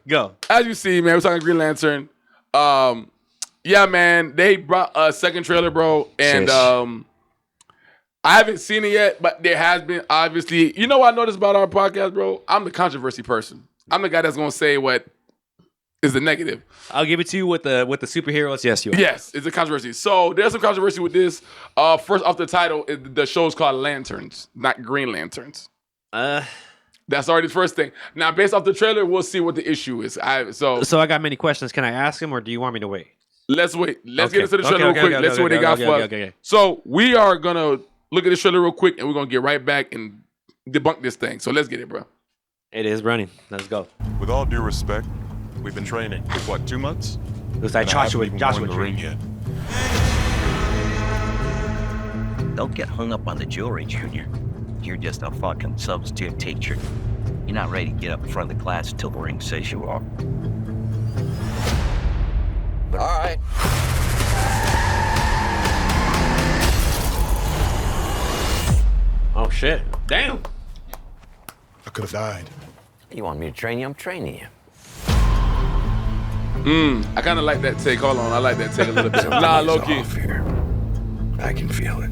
Go. As you see, man, we're talking Green Lantern. Yeah, man, they brought a second trailer, bro, and I haven't seen it yet, but there has been obviously. You know what I noticed about our podcast, bro? I'm the controversy person. I'm the guy that's gonna say what is the negative. I'll give it to you with the superheroes. Yes, you are. Yes, it's a controversy. So there's some controversy with this. First off the title, the show's called Lanterns, not Green Lanterns. That's already the first thing. Now, based off the trailer, we'll see what the issue is. So I got many questions. Can I ask him, or do you want me to wait? Let's wait. Let's get into the trailer real quick. Let's see what they got for us. So we are gonna look at the trailer real quick, and we're gonna get right back and debunk this thing. So let's get it, bro. It is running. Let's go. With all due respect, we've been training for what, 2 months? It was like Joshua ring yet. Don't get hung up on the jewelry, Junior. You're just a fucking substitute teacher. You're not ready to get up in front of the class until the ring says you are. But all right. Oh shit! Damn. I could have died. You want me to train you? I'm training you. I kind of like that take. Hold on, I like that take a little bit. Nah, low key. I can feel it.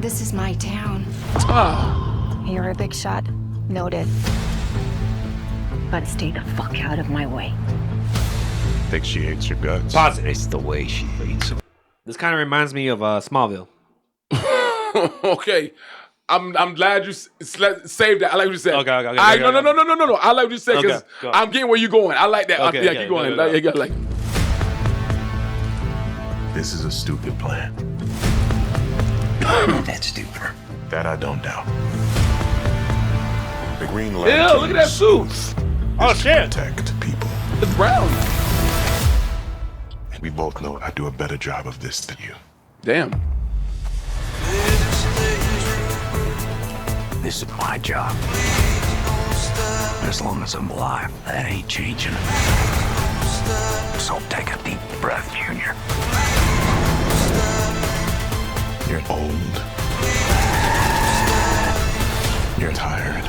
This is my town. You're a big shot. Noted. But stay the fuck out of my way. Think she hates your guts. Pause it. It's the way she hates him. This kind of reminds me of Smallville. Okay. I'm glad you saved that. I like what you said. Okay. No. I like what you said because I'm getting where you're going. I like that. Okay, keep going. Go. This is a stupid plan. That's stupid. That I don't doubt. The Green Lantern. Ew, look at that suit. Oh shit! Protect people. It's brown. We both know I do a better job of this than you. Damn. This is my job. As long as I'm alive, that ain't changing. So take a deep breath, Junior. You're old. You're tired.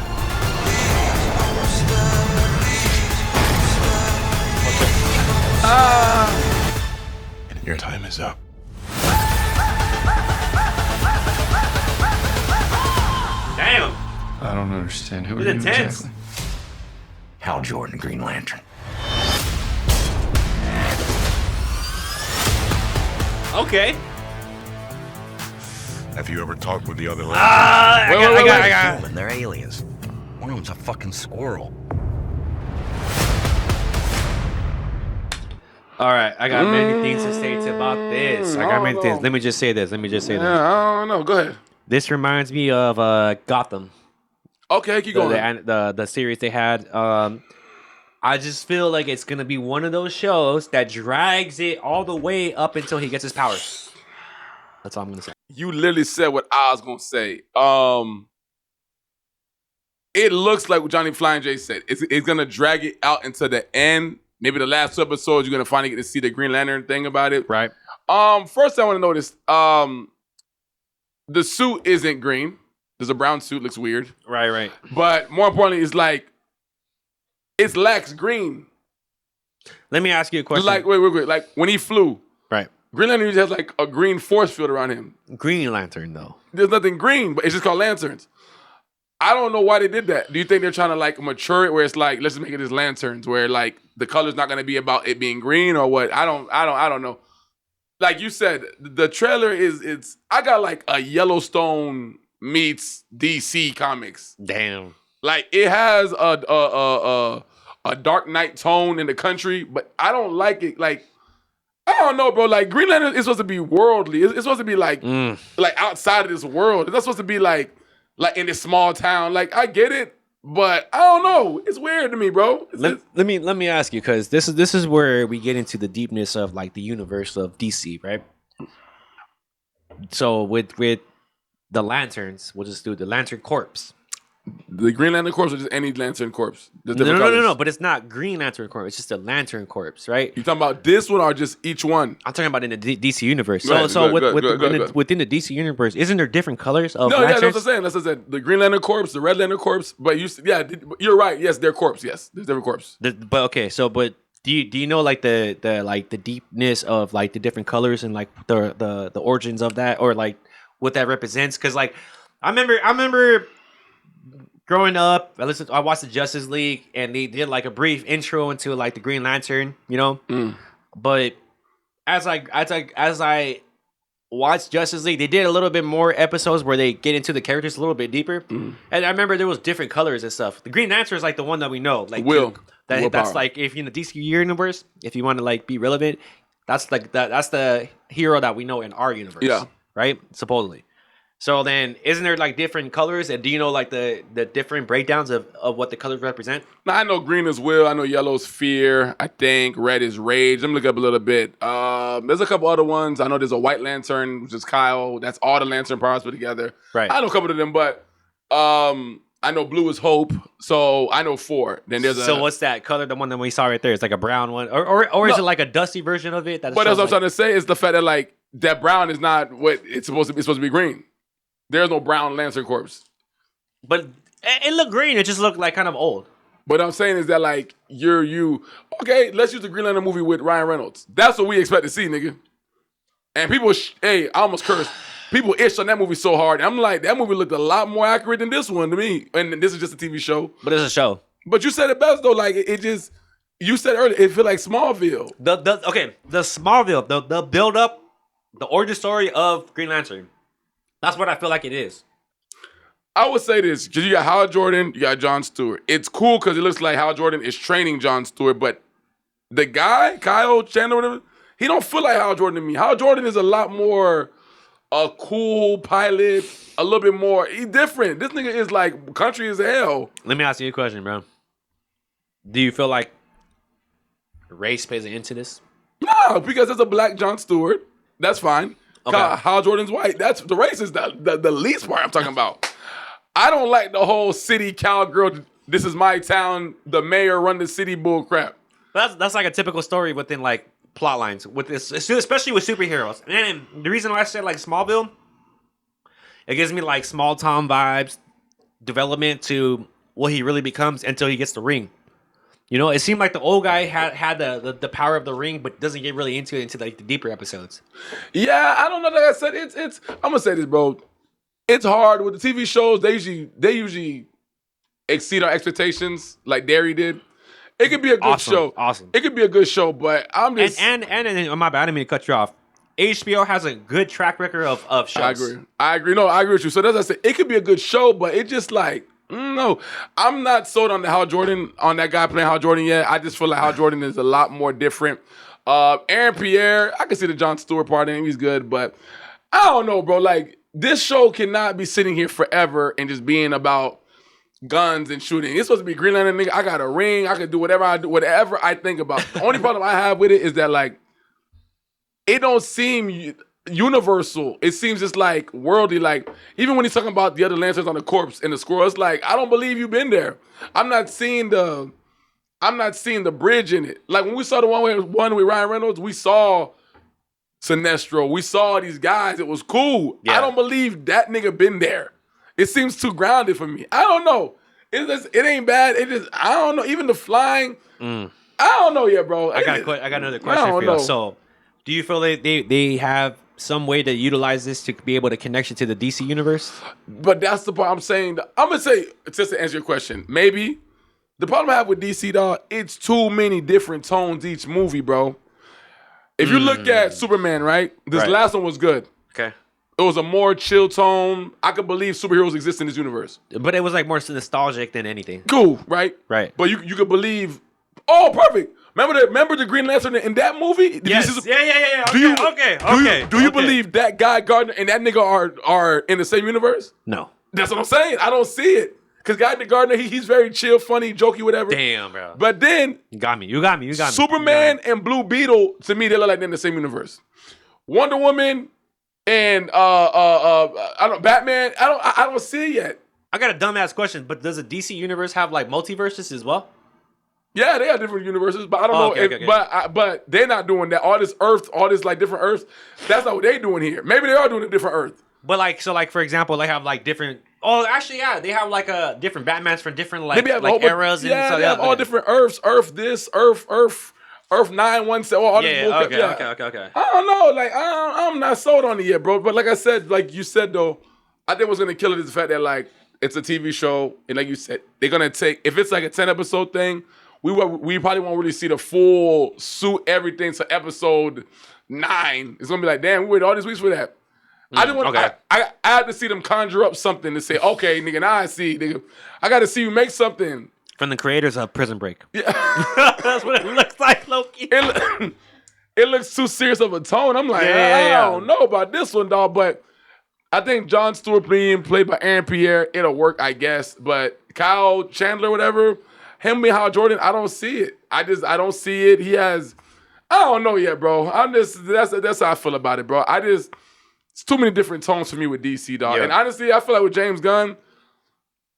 And your time is up. Damn. I don't understand. Who are It's you intense. exactly? Hal Jordan, Green Lantern. Okay. Have you ever talked with the other Lanterns? I got. Human, they're aliens. One of them's a fucking squirrel. All right, I got many things to say about this. I got many things. Let me just say this. Yeah, I don't know. Go ahead. This reminds me of Gotham. Okay, keep going. The series they had. I just feel like it's gonna be one of those shows that drags it all the way up until he gets his powers. That's all I'm gonna say. You literally said what I was gonna say. It looks like what Johnny Flying J said. It's gonna drag it out into the end. Maybe the last 2 episodes, you're gonna finally get to see the Green Lantern thing about it. Right. First I want to notice, the suit isn't green. There's a brown suit, looks weird. Right. But more importantly, it lacks green. Let me ask you a question. Like, wait. Like when he flew, Right. Green Lantern usually has like a green force field around him. Green Lantern though. There's nothing green, but it's just called lanterns. I don't know why they did that. Do you think they're trying to like mature it where it's like, let's just make it as lanterns where like the color's not gonna be about it being green or what? I don't know. Like you said, the trailer it's I got like a Yellowstone meets DC comics. Damn. Like it has a Dark Knight tone in the country, but I don't like it. Like I don't know, bro. Like Green Lantern is supposed to be worldly. It's supposed to be like outside of this world. It's not supposed to be like in this small town. Like I get it, but I don't know. It's weird to me, bro. Let me ask you, because this is where we get into the deepness of like the universe of DC, right? So with the lanterns, we'll just do the Lantern Corps. The Green Lantern Corps or just any Lantern Corps? Just No, different no, no, colors? no, but it's not Green Lantern Corps. It's just a Lantern Corps, right? You talking about this one or just each one? I'm talking about in the DC universe. Go ahead, So good. within the DC universe, isn't there different colors of No, yeah, lanterns? that's what I'm saying. That's what I said. The Green Lantern Corps, the Red Lantern Corps. But you're right. Yes, they're corps. Yes, there's different corps. But do you know like the deepness of like the different colors and like the origins of that, or like what that represents? Because like I remember growing up, I watched the Justice League, and they did like a brief intro into like the Green Lantern, you know. But as I watched Justice League, they did a little bit more episodes where they get into the characters a little bit deeper. And I remember there was different colors and stuff. The Green Lantern is like the one that we know, like that's Willpower. like if you're in the DC universe, if you want to like be relevant, that's like that's the hero that we know in our universe. Yeah. Right? Supposedly. So then, isn't there like different colors? And do you know like the different breakdowns of what the colors represent? Now, I know green is will. I know yellow is fear. I think red is rage. Let me look up a little bit. There's a couple other ones. I know there's a white lantern, which is Kyle. That's all the lantern powers put together. Right. I know a couple of them, but I know blue is hope. So I know 4. Then there's So what's that color? The one that we saw right there? It's like a brown one, or is it like a dusty version of it? But that's what I'm trying to say is the fact that like that brown is not what it's supposed to be. It's supposed to be green. There's no brown Lantern Corps. But it looked green. It just looked like kind of old. But I'm saying is that like okay, let's use the Green Lantern movie with Ryan Reynolds. That's what we expect to see, nigga. And people, I almost cursed. People itched on that movie so hard. I'm like, that movie looked a lot more accurate than this one to me. And this is just a TV show. But it's a show. But you said it best though. Like it just, you said earlier, it feel like Smallville. The Smallville, the build up, the origin story of Green Lantern. That's what I feel like it is. I would say this, because you got Hal Jordan, you got Jon Stewart. It's cool because it looks like Hal Jordan is training Jon Stewart, but the guy, Kyle Chandler, whatever, he don't feel like Hal Jordan to me. Hal Jordan is a lot more a cool pilot, a little bit more. He different. This nigga is like country as hell. Let me ask you a question, bro. Do you feel like race plays into this? No, because there's a black Jon Stewart. That's fine. Okay. Hal Jordan's white. That's the race is the least part I'm talking about. I don't like the whole city cowgirl. This is my town. The mayor run the city bull crap. That's like a typical story within like plot lines with this, especially with superheroes. And the reason why I said like Smallville, it gives me like small town vibes, development to what he really becomes until he gets the ring. You know, it seemed like the old guy had the power of the ring, but doesn't get really into it until like the deeper episodes. Yeah, I don't know. Like I said, it's. I'm gonna say this, bro. It's hard with the TV shows. They usually exceed our expectations, like Derry did. It could be a good show. Awesome. It could be a good show, but I'm just. And oh, my bad, I didn't mean to cut you off. HBO has a good track record of shows. I agree. No, I agree with you. So as I said, it could be a good show, but it just like. No, I'm not sold on the Hal Jordan, on that guy playing Hal Jordan yet. I just feel like Hal Jordan is a lot more different. Aaron Pierre, I can see the Jon Stewart part in him. He's good, but I don't know, bro. Like, this show cannot be sitting here forever and just being about guns and shooting. It's supposed to be Green Lantern, nigga. I got a ring. I can do whatever I do, whatever I think about. The only problem I have with it is that, like, it don't seem universal. It seems just like worldly. Like, even when he's talking about the other lanterns on the corpse and the squirrel, it's like, I don't believe you've been there. I'm not seeing the bridge in it. Like when we saw the one with Ryan Reynolds, we saw Sinestro. We saw these guys. It was cool. Yeah. I don't believe that nigga been there. It seems too grounded for me. I don't know. It ain't bad. It just, I don't know. Even the flying, I don't know yet, bro. I got another question for you. know. So, do you feel they have some way to utilize this to be able to connect you to the DC universe? But that's the part I'm saying. I'm going to say, just to answer your question, maybe. The problem I have with DC, dog, it's too many different tones each movie, bro. If you look at Superman, right? This last one was good. Okay. It was a more chill tone. I could believe superheroes exist in this universe. But it was like more nostalgic than anything. Cool, right? Right. But you could believe, oh, perfect. Remember the Green Lantern in that movie? Yes. Yeah. Do you believe that Guy Gardner and that nigga are in the same universe? No. That's what I'm saying. I don't see it. Because Guy Gardner, he's very chill, funny, jokey, whatever. Damn, bro. But then You got me. Superman and Blue Beetle, to me, they look like they're in the same universe. Wonder Woman and Batman, I don't see it yet. I got a dumbass question, but does the DC universe have like multiverses as well? Yeah, they have different universes, but I don't know. Okay. But they're not doing that. All this Earth, all this like different Earths. That's not what they're doing here. Maybe they are doing a different Earth. But like, so like for example, they have like different. Oh, actually, yeah, they have like a different Batmans from different like eras. Yeah, so they have all different Earths. Earth this, Earth 917. All this bullcrap. Okay. I don't know. Like I'm not sold on it yet, bro. But like I said, like you said though, I think what's gonna kill it is the fact that like it's a TV show, and like you said, they're gonna take if it's like a 10-episode thing. We probably won't really see the full suit everything to episode 9. It's gonna be like, damn, we waited all these weeks for that. I just want. Okay. I have to see them conjure up something to say, okay, nigga, now I see, nigga. I got to see you make something from the creators of Prison Break. Yeah, that's what it looks like, Loki. It looks too serious of a tone. I'm like, I don't know about this one, dog. But I think Jon Stewart being played by Aaron Pierre, it'll work, I guess. But Kyle Chandler, whatever. Him being Hal Jordan, I don't see it. I don't see it. He has, I don't know yet, bro. That's how I feel about it, bro. It's too many different tones for me with DC, dog. Yeah. And honestly, I feel like with James Gunn,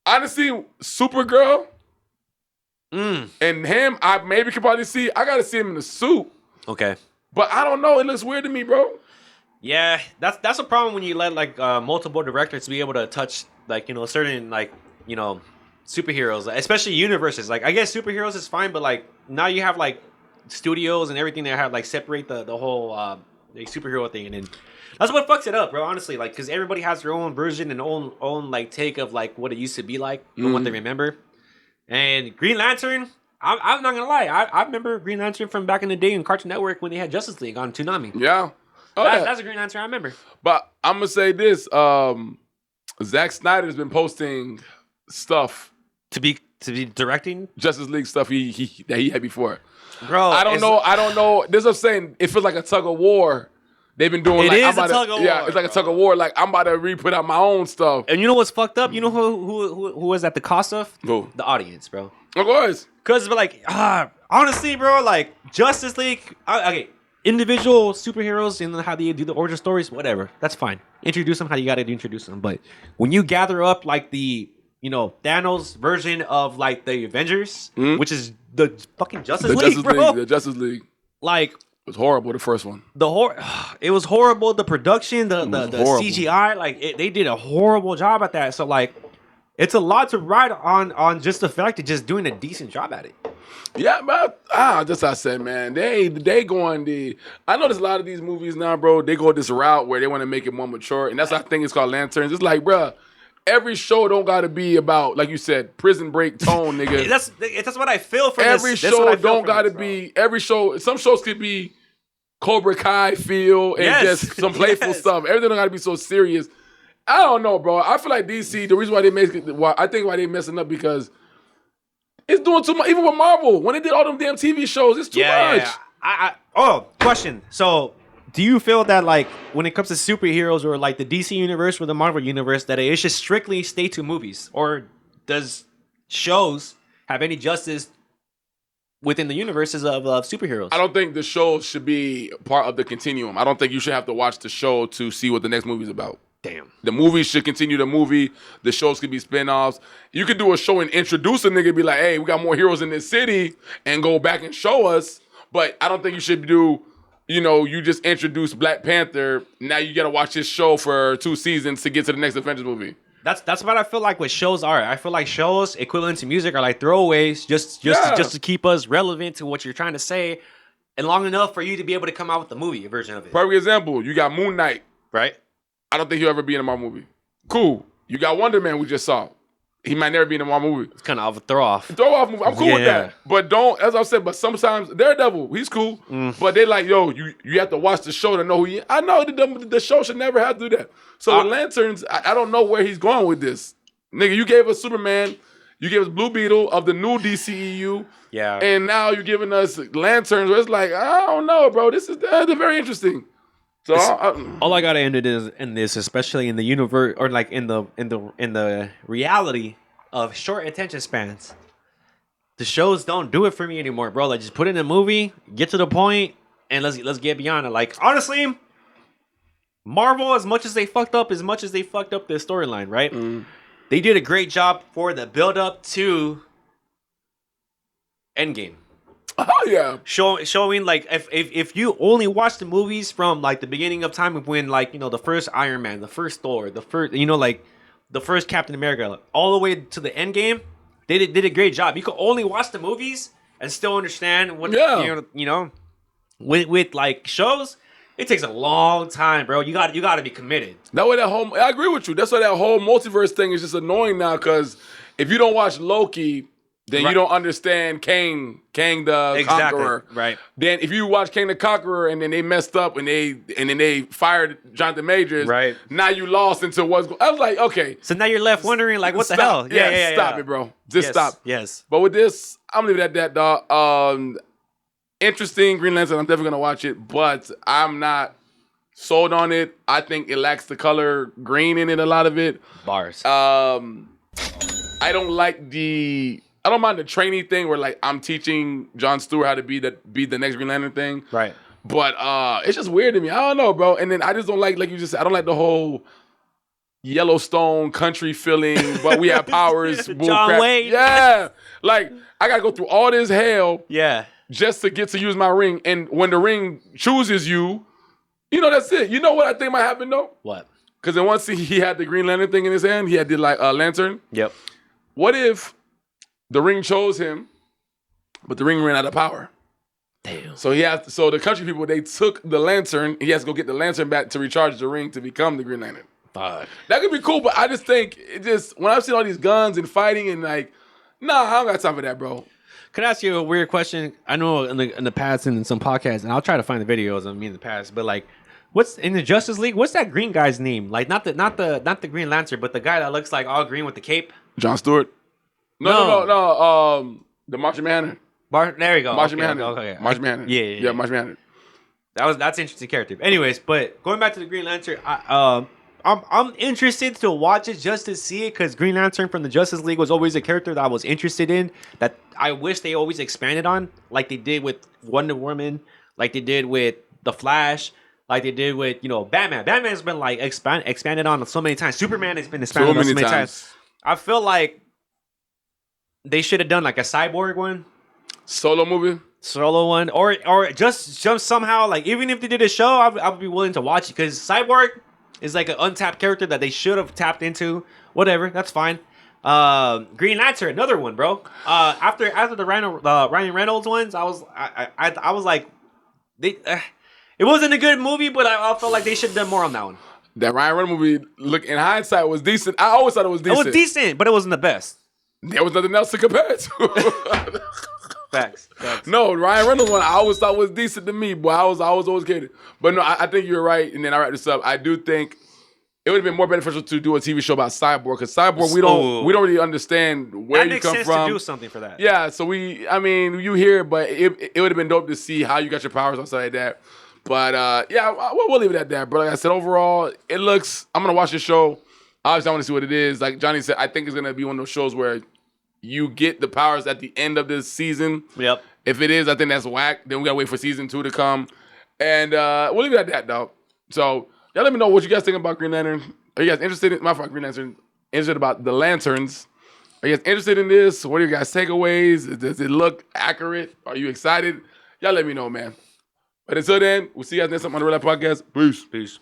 honestly, Supergirl and him, I maybe could probably see. I got to see him in the suit. Okay. But I don't know. It looks weird to me, bro. Yeah, that's a problem when you let like multiple directors be able to touch like certain like superheroes, especially universes. Like I guess superheroes is fine, but like now you have like studios and everything that have like separate the whole the superhero thing, and then that's what fucks it up, bro. Honestly, like because everybody has their own version and own like take of like what it used to be like and what they remember. And Green Lantern, I'm not gonna lie, I remember Green Lantern from back in the day in Cartoon Network when they had Justice League on Toonami. Yeah, that's a Green Lantern I remember. But I'm gonna say this: Zack Snyder's been posting stuff to be directing Justice League stuff that he had before. Bro, I don't know. This is what I'm saying. It feels like a tug of war. They've been doing. It is a tug of war. Yeah, it's like a tug of war. Like I'm about to re-put out my own stuff. And you know what's fucked up? You know who was at the cost of? Who? The audience, bro. Of course. Because like, honestly, bro, like Justice League. Okay, individual superheroes and how they do the origin stories, whatever. That's fine. Introduce them how you got to introduce them. But when you gather up like the Thanos version of like the Avengers, which is the fucking Justice League, bro. The Justice League. Like, it was horrible, the first one. It was horrible. The production, the horrible. CGI, like they did a horrible job at that. So like, it's a lot to ride on just the fact of just doing a decent job at it. Yeah, but just I said, man, they going I know there's a lot of these movies now, bro. They go this route where they want to make it more mature, and that's I think it's called Lanterns. It's like, bro. Every show don't gotta be about, like you said, Prison Break tone, nigga. that's what I feel from every this. show don't gotta be. Every show, some shows could be Cobra Kai feel and just some playful stuff. Everything don't gotta be so serious. I don't know, bro. I feel like DC. The reason why why they messing up because it's doing too much. Even with Marvel, when they did all them damn TV shows, it's too much. Yeah. Question. So, do you feel that like when it comes to superheroes or like the DC universe or the Marvel universe that it should strictly stay to movies, or does shows have any justice within the universes of superheroes? I don't think the show should be part of the continuum. I don't think you should have to watch the show to see what the next movie's about. Damn. The movie should continue the movie. The shows could be spin-offs. You could do a show and introduce a nigga and be like, hey, we got more heroes in this city and go back and show us. But I don't think you should do... you just introduced Black Panther. Now you got to watch this show for 2 seasons to get to the next Avengers movie. That's what I feel like what shows are. I feel like shows equivalent to music are like throwaways, just to keep us relevant to what you're trying to say, and long enough for you to be able to come out with the movie version of it. Perfect example. You got Moon Knight, right? I don't think he'll ever be in a Marvel movie. Cool. You got Wonder Man. We just saw. He might never be in a Marvel movie. It's kind of a throw off. Movie. I'm cool with that. But don't, as I said, but sometimes Daredevil, he's cool. But they like, yo, you have to watch the show to know who he is. I know the show should never have to do that. So with Lanterns, I don't know where he's going with this. Nigga, you gave us Superman. You gave us Blue Beetle of the new DCEU. Yeah. And now you're giving us Lanterns where it's like, I don't know, bro. This is they're very interesting. So all I gotta end it is in this, especially in the universe or like in the reality of short attention spans. The shows don't do it for me anymore, bro. Like just put it in a movie, get to the point, and let's get beyond it. Like honestly, Marvel, as much as they fucked up the storyline, right? they did a great job for the build up to Endgame. Oh yeah. Showing like if you only watch the movies from like the beginning of time of when like the first Iron Man, the first Thor, the first like the first Captain America, all the way to the end game, they did a great job. You could only watch the movies and still understand what with like shows. It takes a long time, bro. You got to be committed. I agree with you. That's why that whole multiverse thing is just annoying now. Because if you don't watch Loki, then you don't understand Kang the Conqueror. Right. Then if you watch Kang the Conqueror and then they messed up and then they fired Jonathan Majors, right? Now you lost into what's going. I was like, okay. So now you're left wondering, like, what the hell? Yeah, stop it, bro. Just stop. Yes. But with this, I'm leaving it at that, dog. Interesting Green Lantern. I'm definitely gonna watch it, but I'm not sold on it. I think it lacks the color green in it. A lot of it. Bars. I don't like I don't mind the training thing where like I'm teaching Jon Stewart how to be the next Green Lantern thing. Right. But it's just weird to me. I don't know, bro. And then I just don't like you just said, I don't like the whole Yellowstone country feeling, but we have powers. John Wayne. Yeah. Like I gotta go through all this hell. Yeah. Just to get to use my ring. And when the ring chooses you, that's it. You know what I think might happen though? What? Because then once he had the Green Lantern thing in his hand, he had the lantern. Yep. What if the ring chose him, but the ring ran out of power? Damn. So so the country people, they took the lantern. He has to go get the lantern back to recharge the ring to become the Green Lantern. Fuck. That could be cool, but I just think when I've seen all these guns and fighting and like, nah, I don't got time for that, bro. Can I ask you a weird question? I know in the past and in some podcasts, and I'll try to find the videos of me in the past, but like, what's in the Justice League? What's that green guy's name? Like, not the Green Lantern, but the guy that looks like all green with the cape. Jon Stewart. No. The Martian Manhunter. There you go. Martian Okay, Manhunter. okay. Martian Manhunter. Yeah. Martian Manhunter. That's an interesting character. Anyways, but going back to the Green Lantern, I'm interested to watch it just to see it because Green Lantern from the Justice League was always a character that I was interested in that I wish they always expanded on, like they did with Wonder Woman, like they did with The Flash, like they did with Batman. Batman's been like expanded on so many times. Superman has been expanded on so many times. I feel like they should have done like a Cyborg one, solo one, or just somehow like even if they did a show, I would be willing to watch it because Cyborg is like an untapped character that they should have tapped into. Whatever, that's fine. Green Lantern, another one, bro. After the Ryan Reynolds ones, I was like, it wasn't a good movie, but I felt like they should have done more on that one. That Ryan Reynolds movie, look, in hindsight, was decent. I always thought it was decent. It was decent, but it wasn't the best. There was nothing else to compare it to. Facts. No, Ryan Reynolds one I always thought was decent to me, boy. I was always kidding. But no, I think you're right. And then I wrap this up. I do think it would have been more beneficial to do a TV show about Cyborg because Cyborg we don't really understand where you come from. That makes sense to do something for that. Yeah, so you hear it, but it would have been dope to see how you got your powers and stuff like that. But we'll leave it at that. But like I said, overall, I'm gonna watch the show. Obviously, I want to see what it is. Like Johnny said, I think it's gonna be one of those shows where you get the powers at the end of this season. Yep. If it is, I think that's whack. Then we gotta wait for season 2 to come. And we'll leave it at that, though. So y'all let me know what you guys think about Green Lantern. Are you guys interested in Green Lantern? Interested about the lanterns? Are you guys interested in this? What are your guys' takeaways? Does it look accurate? Are you excited? Y'all let me know, man. But until then, we'll see you guys next time on the Real Life Podcast. Peace.